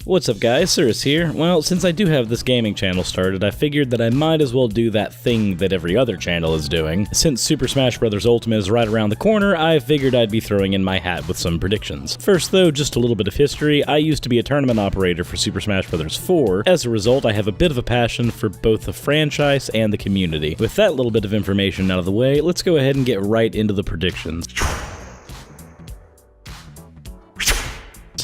What's up guys, Cirrus here. Well, since I do have this gaming channel started, I figured that I might as well do that thing that every other channel is doing. Since Super Smash Bros. Ultimate is right around the corner, I figured I'd be throwing in my hat with some predictions. First though, just a little bit of history. I used to be a tournament operator for Super Smash Bros. 4. As a result, I have a bit of a passion for both the franchise and the community. With that little bit of information out of the way, let's go ahead and get right into the predictions.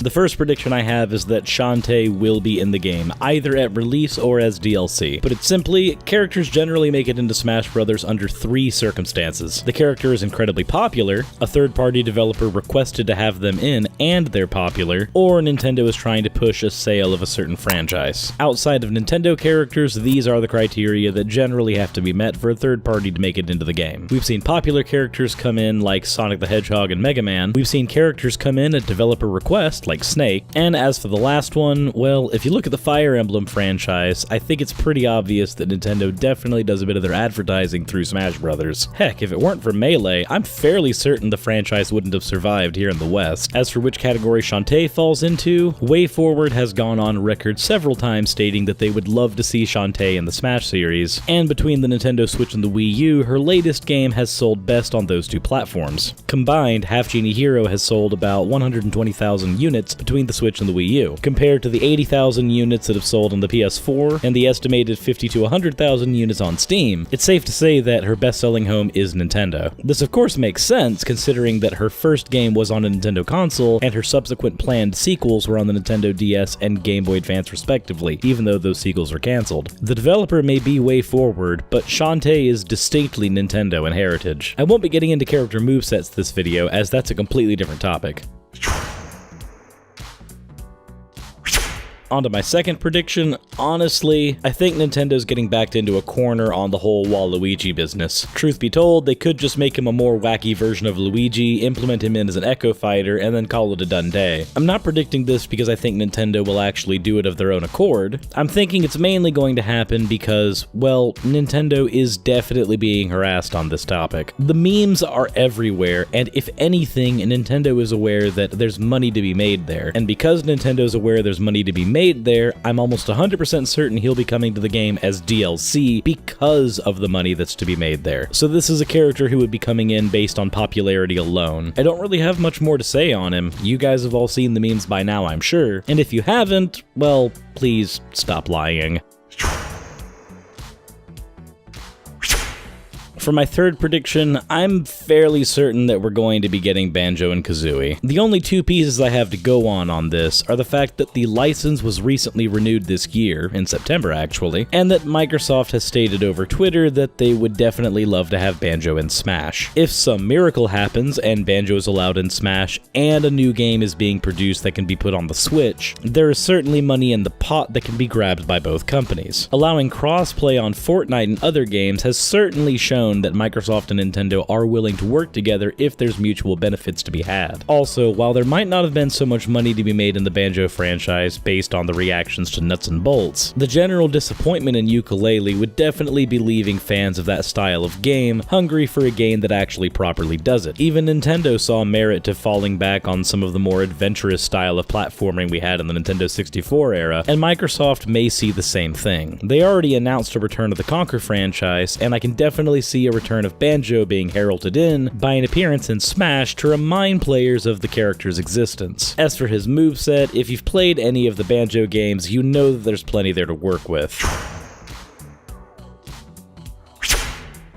The first prediction I have is that Shantae will be in the game, either at release or as DLC. Put it simply, characters generally make it into Smash Bros. Under 3 circumstances. The character is incredibly popular, a third-party developer requested to have them in and they're popular, or Nintendo is trying to push a sale of a certain franchise. Outside of Nintendo characters, these are the criteria that generally have to be met for a third party to make it into the game. We've seen popular characters come in like Sonic the Hedgehog and Mega Man. We've seen characters come in at developer request like Snake, and as for the last one, well, if you look at the Fire Emblem franchise, I think it's pretty obvious that Nintendo definitely does a bit of their advertising through Smash Bros. Heck, if it weren't for Melee, I'm fairly certain the franchise wouldn't have survived here in the West. As for which category Shantae falls into, WayForward has gone on record several times stating that they would love to see Shantae in the Smash series, and between the Nintendo Switch and the Wii U, her latest game has sold best on those two platforms. Combined, Half Genie Hero has sold about 120,000 units between the Switch and the Wii U, compared to the 80,000 units that have sold on the PS4 and the estimated 50 to 100,000 units on Steam. It's safe to say that her best-selling home is Nintendo. This of course makes sense considering that her first game was on a Nintendo console and her subsequent planned sequels were on the Nintendo DS and Game Boy Advance respectively, even though those sequels were cancelled. The developer may be WayForward, but Shantae is distinctly Nintendo in heritage. I won't be getting into character movesets this video as that's a completely different topic. On to my second prediction. Honestly, I think Nintendo's getting backed into a corner on the whole Waluigi business. Truth be told, they could just make him a more wacky version of Luigi, implement him in as an Echo Fighter, and then call it a done day. I'm not predicting this because I think Nintendo will actually do it of their own accord. I'm thinking it's mainly going to happen because, well, Nintendo is definitely being harassed on this topic. The memes are everywhere, and if anything, Nintendo is aware that there's money to be made there. And because Nintendo's aware there's money to be made there, I'm almost 100% certain he'll be coming to the game as DLC because of the money that's to be made there. So this is a character who would be coming in based on popularity alone. I don't really have much more to say on him. You guys have all seen the memes by now, I'm sure. And if you haven't, well, please stop lying. For my third prediction, I'm fairly certain that we're going to be getting Banjo and Kazooie. The only two pieces I have to go on this are the fact that the license was recently renewed this year, in September actually, and that Microsoft has stated over Twitter that they would definitely love to have Banjo in Smash. If some miracle happens and Banjo is allowed in Smash and a new game is being produced that can be put on the Switch, there is certainly money in the pot that can be grabbed by both companies. Allowing cross-play on Fortnite and other games has certainly shown that Microsoft and Nintendo are willing to work together if there's mutual benefits to be had. Also, while there might not have been so much money to be made in the Banjo franchise based on the reactions to Nuts and Bolts, the general disappointment in Yooka-Laylee would definitely be leaving fans of that style of game hungry for a game that actually properly does it. Even Nintendo saw merit to falling back on some of the more adventurous style of platforming we had in the Nintendo 64 era, and Microsoft may see the same thing. They already announced a return of the Conker franchise, and I can definitely see a return of Banjo being heralded in by an appearance in Smash to remind players of the character's existence. As for his moveset, if you've played any of the Banjo games, you know that there's plenty there to work with.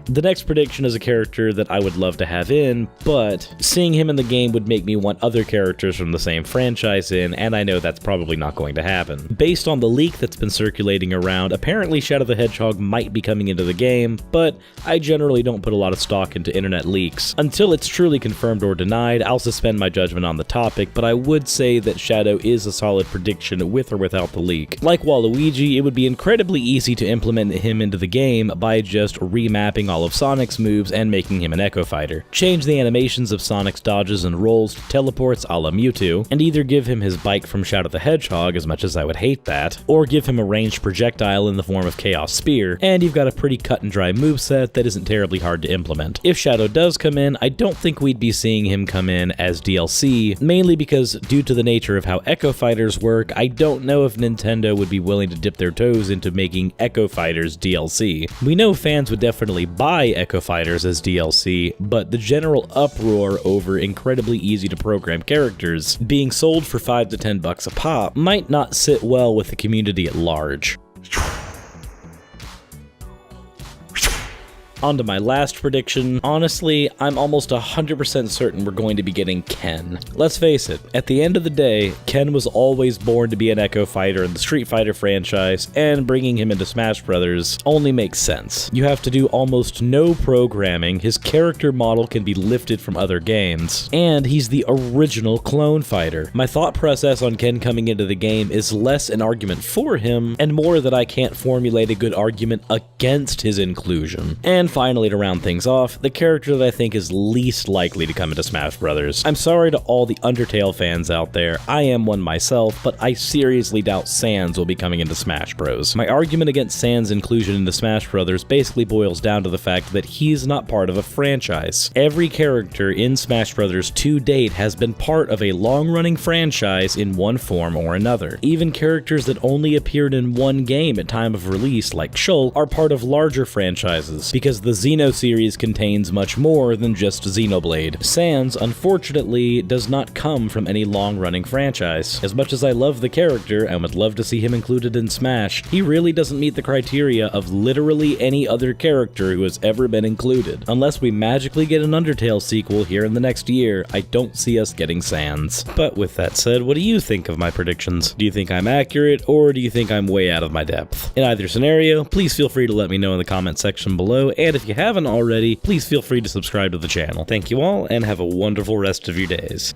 The next prediction is a character that I would love to have in, but seeing him in the game would make me want other characters from the same franchise in, and I know that's probably not going to happen. Based on the leak that's been circulating around, apparently Shadow the Hedgehog might be coming into the game, but I generally don't put a lot of stock into internet leaks. Until it's truly confirmed or denied, I'll suspend my judgment on the topic, but I would say that Shadow is a solid prediction with or without the leak. Like Waluigi, it would be incredibly easy to implement him into the game by just remapping all of Sonic's moves and making him an Echo Fighter. Change the animations of Sonic's dodges and rolls to teleports a la Mewtwo, and either give him his bike from Shadow the Hedgehog, as much as I would hate that, or give him a ranged projectile in the form of Chaos Spear, and you've got a pretty cut and dry moveset that isn't terribly hard to implement. If Shadow does come in, I don't think we'd be seeing him come in as DLC, mainly because due to the nature of how Echo Fighters work, I don't know if Nintendo would be willing to dip their toes into making Echo Fighters DLC. We know fans would definitely buy Echo Fighters as DLC, but the general uproar over incredibly easy to program characters being sold for $5 to $10 a pop might not sit well with the community at large. On to my last prediction. Honestly, I'm almost 100% certain we're going to be getting Ken. Let's face it, at the end of the day, Ken was always born to be an Echo Fighter in the Street Fighter franchise, and bringing him into Smash Bros. Only makes sense. You have to do almost no programming, his character model can be lifted from other games, and he's the original clone fighter. My thought process on Ken coming into the game is less an argument for him, and more that I can't formulate a good argument against his inclusion. And finally, to round things off, the character that I think is least likely to come into Smash Bros. I'm sorry to all the Undertale fans out there, I am one myself, but I seriously doubt Sans will be coming into Smash Bros. My argument against Sans' inclusion into Smash Bros. Basically boils down to the fact that he's not part of a franchise. Every character in Smash Bros. To date has been part of a long-running franchise in one form or another. Even characters that only appeared in one game at time of release, like Shulk, are part of larger franchises, because the Xeno series contains much more than just Xenoblade. Sans, unfortunately, does not come from any long-running franchise. As much as I love the character and would love to see him included in Smash, he really doesn't meet the criteria of literally any other character who has ever been included. Unless we magically get an Undertale sequel here in the next year, I don't see us getting Sans. But with that said, what do you think of my predictions? Do you think I'm accurate, or do you think I'm way out of my depth? In either scenario, please feel free to let me know in the comment section below, and if you haven't already, please feel free to subscribe to the channel. Thank you all, and have a wonderful rest of your days.